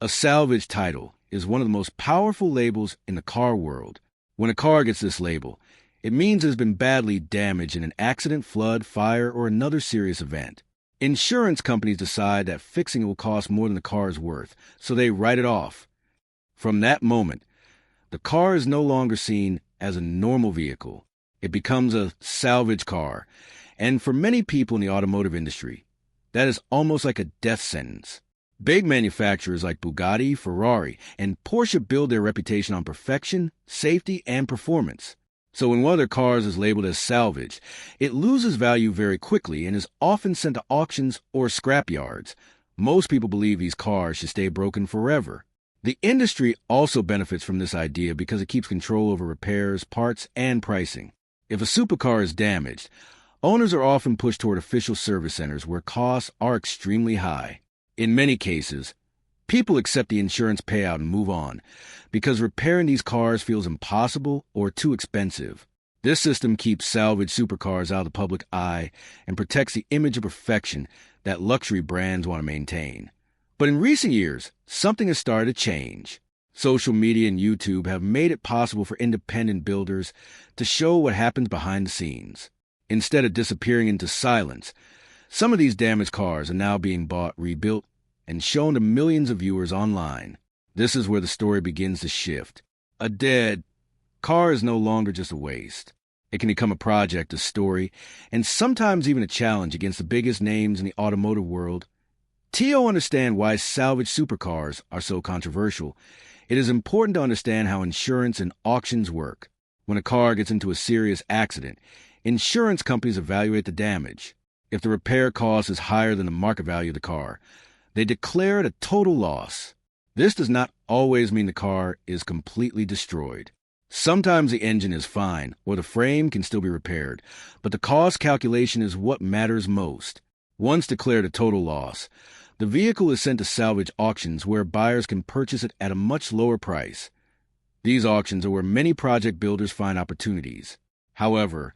A salvage title is one of the most powerful labels in the car world. When a car gets this label, it means it's been badly damaged in an accident, flood, fire, or another serious event. Insurance companies decide that fixing it will cost more than the car is worth, so they write it off. From that moment, the car is no longer seen as a normal vehicle. It becomes a salvage car, and for many people in the automotive industry, that is almost like a death sentence. Big manufacturers like Bugatti, Ferrari, and Porsche build their reputation on perfection, safety, and performance. So when one of their cars is labeled as salvage, it loses value very quickly and is often sent to auctions or scrap yards. Most people believe these cars should stay broken forever. The industry also benefits from this idea because it keeps control over repairs, parts, and pricing. If a supercar is damaged, owners are often pushed toward official service centers where costs are extremely high. In many cases, people accept the insurance payout and move on because repairing these cars feels impossible or too expensive. This system keeps salvage supercars out of the public eye and protects the image of perfection that luxury brands want to maintain. But in recent years, something has started to change. Social media and YouTube have made it possible for independent builders to show what happens behind the scenes. Instead of disappearing into silence, some of these damaged cars are now being bought, rebuilt, and shown to millions of viewers online. This is where the story begins to shift. A dead car is no longer just a waste. It can become a project, a story, and sometimes even a challenge against the biggest names in the automotive world. To understand why salvage supercars are so controversial, it is important to understand how insurance and auctions work. When a car gets into a serious accident, insurance companies evaluate the damage. If the repair cost is higher than the market value of the car, they declare it a total loss. This does not always mean the car is completely destroyed. Sometimes the engine is fine, or the frame can still be repaired, but the cost calculation is what matters most. Once declared a total loss, the vehicle is sent to salvage auctions where buyers can purchase it at a much lower price. These auctions are where many project builders find opportunities. However,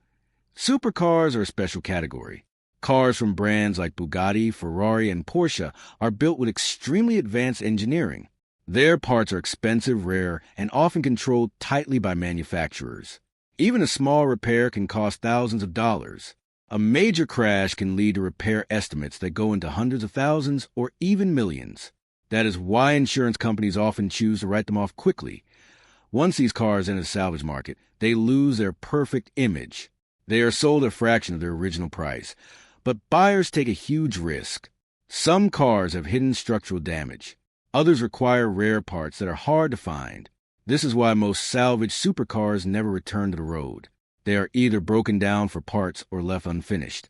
supercars are a special category. Cars from brands like Bugatti, Ferrari, and Porsche are built with extremely advanced engineering. Their parts are expensive, rare, and often controlled tightly by manufacturers. Even a small repair can cost thousands of dollars. A major crash can lead to repair estimates that go into hundreds of thousands or even millions. That is why insurance companies often choose to write them off quickly. Once these cars enter the salvage market, they lose their perfect image. They are sold at a fraction of their original price. But buyers take a huge risk. Some cars have hidden structural damage. Others require rare parts that are hard to find. This is why most salvage supercars never return to the road. They are either broken down for parts or left unfinished.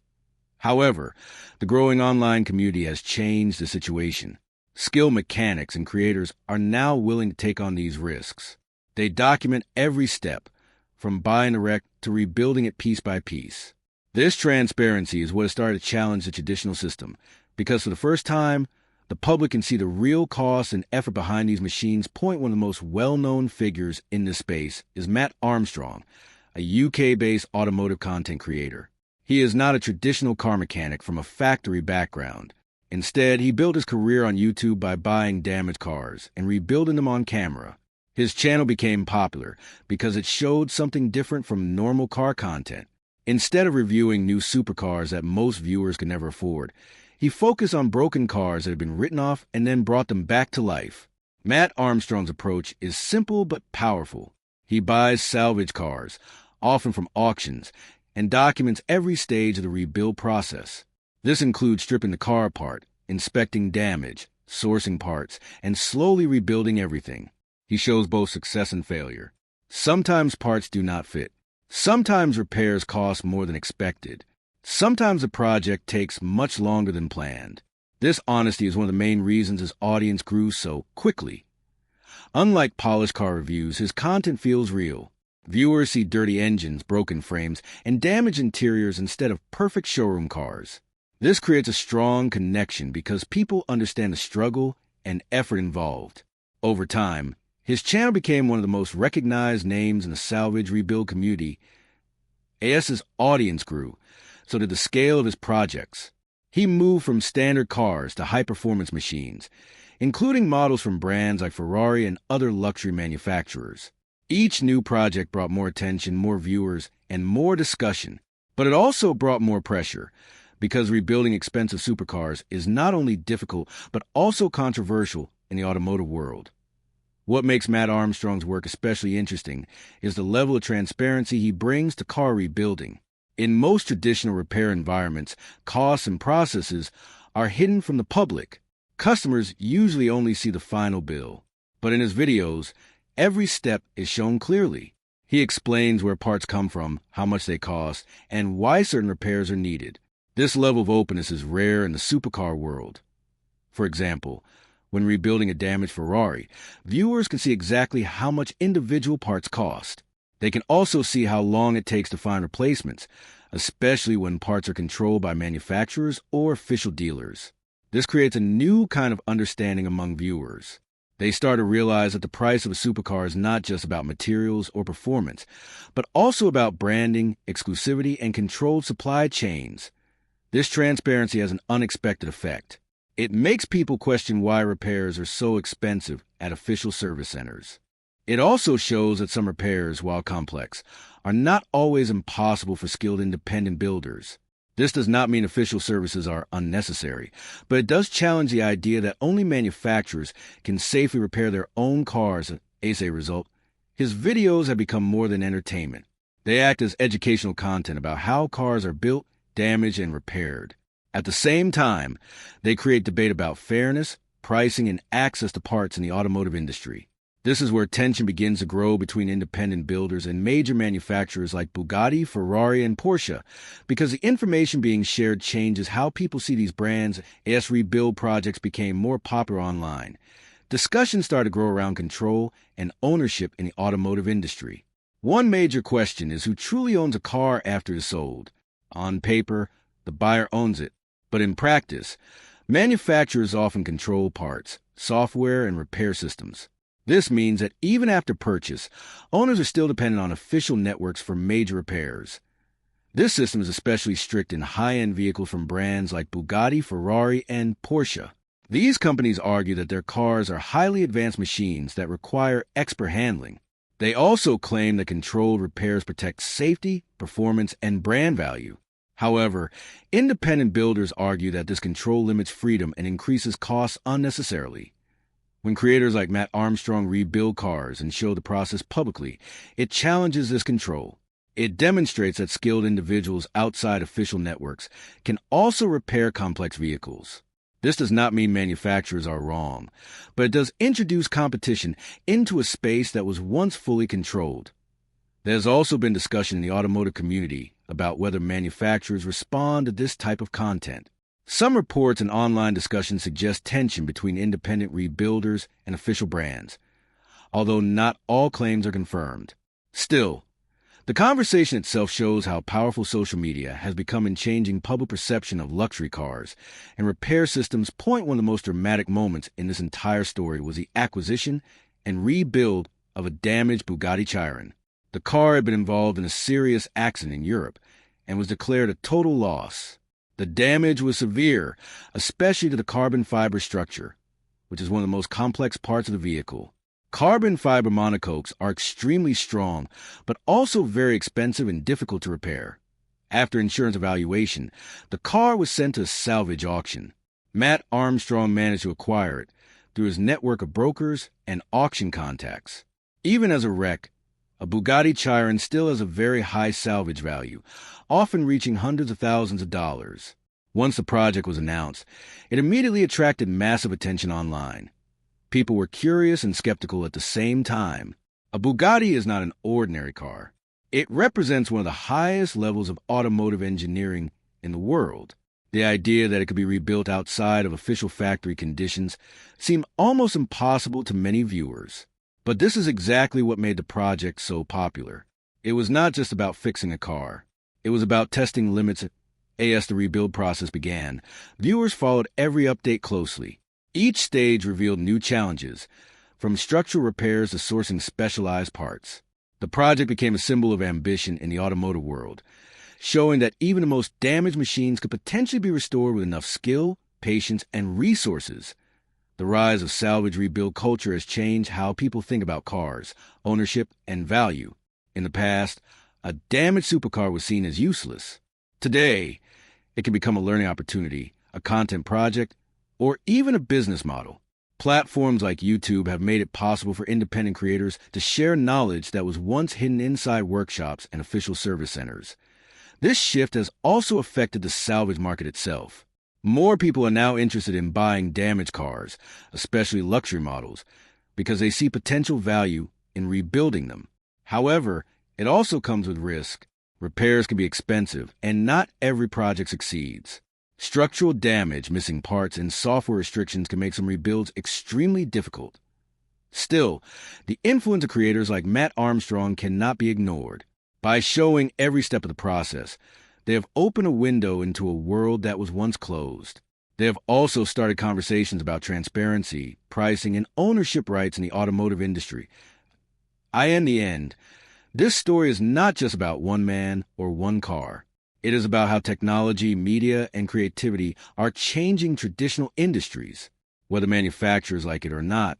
However, the growing online community has changed the situation. Skilled mechanics and creators are now willing to take on these risks. They document every step, from buying the wreck to rebuilding it piece by piece. This transparency is what has started to challenge the traditional system, because for the first time, the public can see the real cost and effort behind these machines. One of the most well-known figures in this space is Mat Armstrong, a UK-based automotive content creator. He is not a traditional car mechanic from a factory background. Instead, he built his career on YouTube by buying damaged cars and rebuilding them on camera. His channel became popular because it showed something different from normal car content. Instead of reviewing new supercars that most viewers could never afford, he focused on broken cars that had been written off and then brought them back to life. Mat Armstrong's approach is simple but powerful. He buys salvage cars, often from auctions, and documents every stage of the rebuild process. This includes stripping the car apart, inspecting damage, sourcing parts, and slowly rebuilding everything. He shows both success and failure. Sometimes parts do not fit. Sometimes repairs cost more than expected. Sometimes the project takes much longer than planned. This honesty is one of the main reasons his audience grew so quickly. Unlike polished car reviews, his content feels real. Viewers see dirty engines, broken frames, and damaged interiors instead of perfect showroom cars. This creates a strong connection because people understand the struggle and effort involved. Over time, his channel became one of the most recognized names in the salvage rebuild community. As his audience grew, so did the scale of his projects. He moved from standard cars to high-performance machines, including models from brands like Ferrari and other luxury manufacturers. Each new project brought more attention, more viewers, and more discussion. But it also brought more pressure, because rebuilding expensive supercars is not only difficult, but also controversial in the automotive world. What makes Mat Armstrong's work especially interesting is the level of transparency he brings to car rebuilding. In most traditional repair environments, costs and processes are hidden from the public. Customers usually only see the final bill. But in his videos, every step is shown clearly. He explains where parts come from, how much they cost, and why certain repairs are needed. This level of openness is rare in the supercar world. For example, when rebuilding a damaged Ferrari, viewers can see exactly how much individual parts cost. They can also see how long it takes to find replacements, especially when parts are controlled by manufacturers or official dealers. This creates a new kind of understanding among viewers. They start to realize that the price of a supercar is not just about materials or performance, but also about branding, exclusivity, and controlled supply chains. This transparency has an unexpected effect. It makes people question why repairs are so expensive at official service centers. It also shows that some repairs, while complex, are not always impossible for skilled independent builders. This does not mean official services are unnecessary, but it does challenge the idea that only manufacturers can safely repair their own cars. As a result, his videos have become more than entertainment. They act as educational content about how cars are built, damaged, and repaired. At the same time, they create debate about fairness, pricing, and access to parts in the automotive industry. This is where tension begins to grow between independent builders and major manufacturers like Bugatti, Ferrari, and Porsche, because the information being shared changes how people see these brands. As rebuild projects became more popular online, discussions started to grow around control and ownership in the automotive industry. One major question is who truly owns a car after it's sold. On paper, the buyer owns it, but in practice, manufacturers often control parts, software, and repair systems. This means that even after purchase, owners are still dependent on official networks for major repairs. This system is especially strict in high-end vehicles from brands like Bugatti, Ferrari, and Porsche. These companies argue that their cars are highly advanced machines that require expert handling. They also claim that controlled repairs protect safety, performance, and brand value. However, independent builders argue that this control limits freedom and increases costs unnecessarily. When creators like Mat Armstrong rebuild cars and show the process publicly, it challenges this control. It demonstrates that skilled individuals outside official networks can also repair complex vehicles. This does not mean manufacturers are wrong, but it does introduce competition into a space that was once fully controlled. There's also been discussion in the automotive community about whether manufacturers respond to this type of content. Some reports and online discussions suggest tension between independent rebuilders and official brands, although not all claims are confirmed. Still, the conversation itself shows how powerful social media has become in changing public perception of luxury cars, and repair systems point one of the most dramatic moments in this entire story was the acquisition and rebuild of a damaged Bugatti Chiron. The car had been involved in a serious accident in Europe and was declared a total loss. The damage was severe, especially to the carbon fiber structure, which is one of the most complex parts of the vehicle. Carbon fiber monocoques are extremely strong, but also very expensive and difficult to repair. After insurance evaluation, the car was sent to a salvage auction. Mat Armstrong managed to acquire it through his network of brokers and auction contacts. Even as a wreck, a Bugatti Chiron still has a very high salvage value, often reaching hundreds of thousands of dollars. Once the project was announced, it immediately attracted massive attention online. People were curious and skeptical at the same time. A Bugatti is not an ordinary car. It represents one of the highest levels of automotive engineering in the world. The idea that it could be rebuilt outside of official factory conditions seemed almost impossible to many viewers. But this is exactly what made the project so popular. It was not just about fixing a car. It was about testing limits. As the rebuild process began, viewers followed every update closely. Each stage revealed new challenges, from structural repairs to sourcing specialized parts. The project became a symbol of ambition in the automotive world, showing that even the most damaged machines could potentially be restored with enough skill, patience, and resources. The rise of salvage rebuild culture has changed how people think about cars, ownership, and value. In the past, a damaged supercar was seen as useless. Today, it can become a learning opportunity, a content project, or even a business model. Platforms like YouTube have made it possible for independent creators to share knowledge that was once hidden inside workshops and official service centers. This shift has also affected the salvage market itself. More people are now interested in buying damaged cars, especially luxury models, because they see potential value in rebuilding them. However, it also comes with risk. Repairs can be expensive, and not every project succeeds. Structural damage, missing parts, and software restrictions can make some rebuilds extremely difficult. Still, the influence of creators like Mat Armstrong cannot be ignored. By showing every step of the process, they have opened a window into a world that was once closed. They have also started conversations about transparency, pricing, and ownership rights in the automotive industry. In the end, this story is not just about one man or one car. It is about how technology, media, and creativity are changing traditional industries. Whether manufacturers like it or not,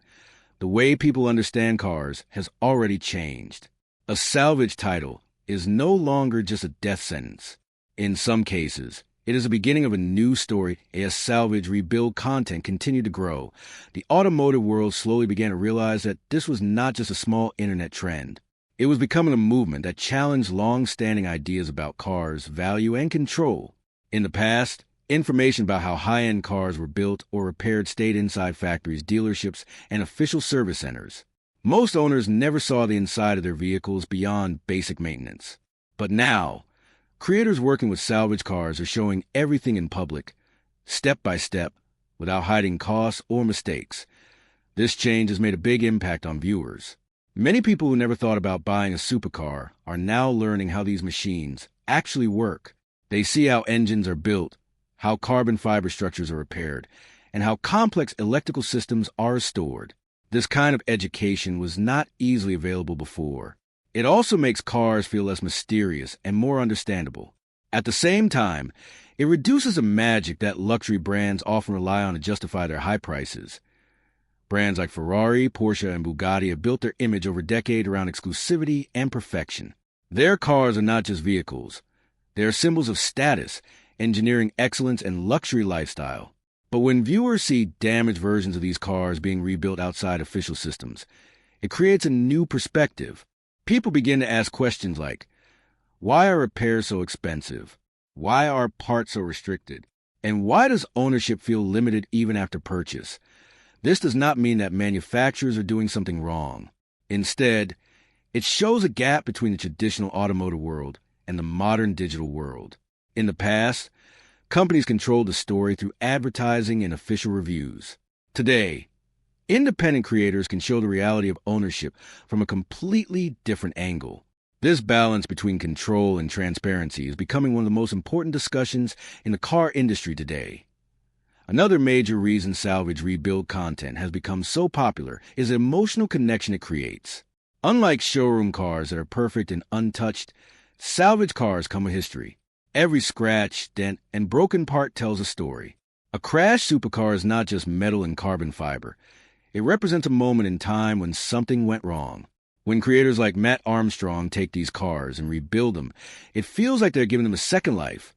the way people understand cars has already changed. A salvage title is no longer just a death sentence. In some cases, it is the beginning of a new story as salvage rebuild content continued to grow. The automotive world slowly began to realize that this was not just a small internet trend. It was becoming a movement that challenged long-standing ideas about cars, value, and control. In the past, information about how high-end cars were built or repaired stayed inside factories, dealerships, and official service centers. Most owners never saw the inside of their vehicles beyond basic maintenance. But now, creators working with salvage cars are showing everything in public, step by step, without hiding costs or mistakes. This change has made a big impact on viewers. Many people who never thought about buying a supercar are now learning how these machines actually work. They see how engines are built, how carbon fiber structures are repaired, and how complex electrical systems are restored. This kind of education was not easily available before. It also makes cars feel less mysterious and more understandable. At the same time, it reduces the magic that luxury brands often rely on to justify their high prices. Brands like Ferrari, Porsche, and Bugatti have built their image over decades around exclusivity and perfection. Their cars are not just vehicles. They are symbols of status, engineering excellence, and luxury lifestyle. But when viewers see damaged versions of these cars being rebuilt outside official systems, it creates a new perspective. People begin to ask questions like, why are repairs so expensive? Why are parts so restricted? And why does ownership feel limited even after purchase? This does not mean that manufacturers are doing something wrong. Instead, it shows a gap between the traditional automotive world and the modern digital world. In the past, companies controlled the story through advertising and official reviews. Today, independent creators can show the reality of ownership from a completely different angle. This balance between control and transparency is becoming one of the most important discussions in the car industry today. Another major reason salvage rebuild content has become so popular is the emotional connection it creates. Unlike showroom cars that are perfect and untouched, salvage cars come with history. Every scratch, dent, and broken part tells a story. A crashed supercar is not just metal and carbon fiber. It represents a moment in time when something went wrong. When creators like Mat Armstrong take these cars and rebuild them, it feels like they're giving them a second life.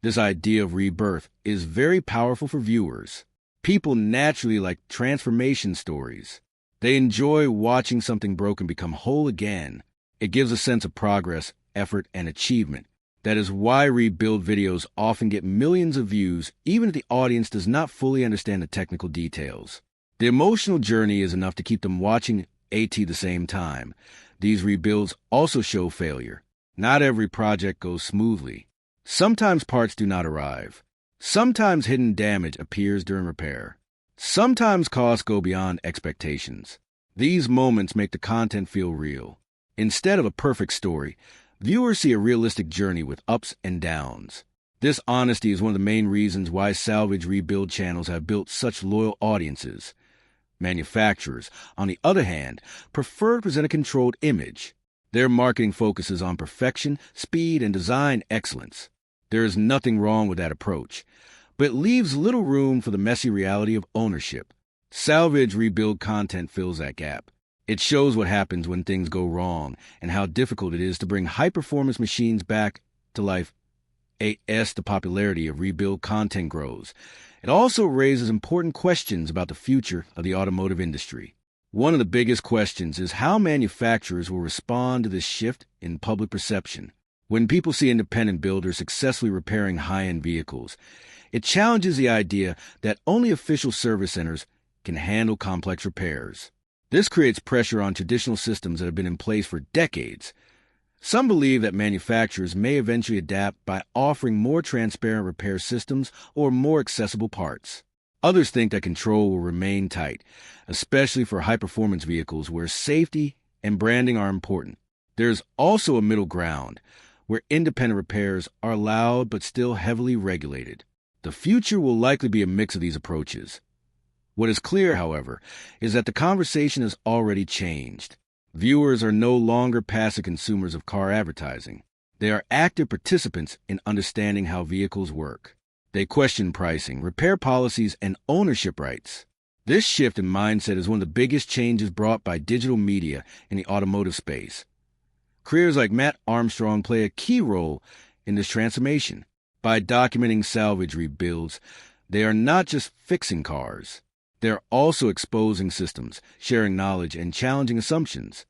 This idea of rebirth is very powerful for viewers. People naturally like transformation stories. They enjoy watching something broken become whole again. It gives a sense of progress, effort, and achievement. That is why rebuild videos often get millions of views, even if the audience does not fully understand the technical details. The emotional journey is enough to keep them watching at the same time. These rebuilds also show failure. Not every project goes smoothly. Sometimes parts do not arrive. Sometimes hidden damage appears during repair. Sometimes costs go beyond expectations. These moments make the content feel real. Instead of a perfect story, viewers see a realistic journey with ups and downs. This honesty is one of the main reasons why salvage rebuild channels have built such loyal audiences. Manufacturers, on the other hand, prefer to present a controlled image. Their marketing focuses on perfection, speed, and design excellence. There is nothing wrong with that approach, but it leaves little room for the messy reality of ownership. Salvage rebuild content fills that gap. It shows what happens when things go wrong and how difficult it is to bring high-performance machines back to life. As the popularity of rebuild content grows, it also raises important questions about the future of the automotive industry. One of the biggest questions is how manufacturers will respond to this shift in public perception. When people see independent builders successfully repairing high-end vehicles, it challenges the idea that only official service centers can handle complex repairs. This creates pressure on traditional systems that have been in place for decades. Some believe that manufacturers may eventually adapt by offering more transparent repair systems or more accessible parts. Others think that control will remain tight, especially for high-performance vehicles where safety and branding are important. There's also a middle ground, where independent repairs are allowed but still heavily regulated. The future will likely be a mix of these approaches. What is clear, however, is that the conversation has already changed. Viewers are no longer passive consumers of car advertising. They are active participants in understanding how vehicles work. They question pricing, repair policies, and ownership rights. This shift in mindset is one of the biggest changes brought by digital media in the automotive space. Creators like Mat Armstrong play a key role in this transformation. By documenting salvage rebuilds, they are not just fixing cars. They're also exposing systems, sharing knowledge, and challenging assumptions.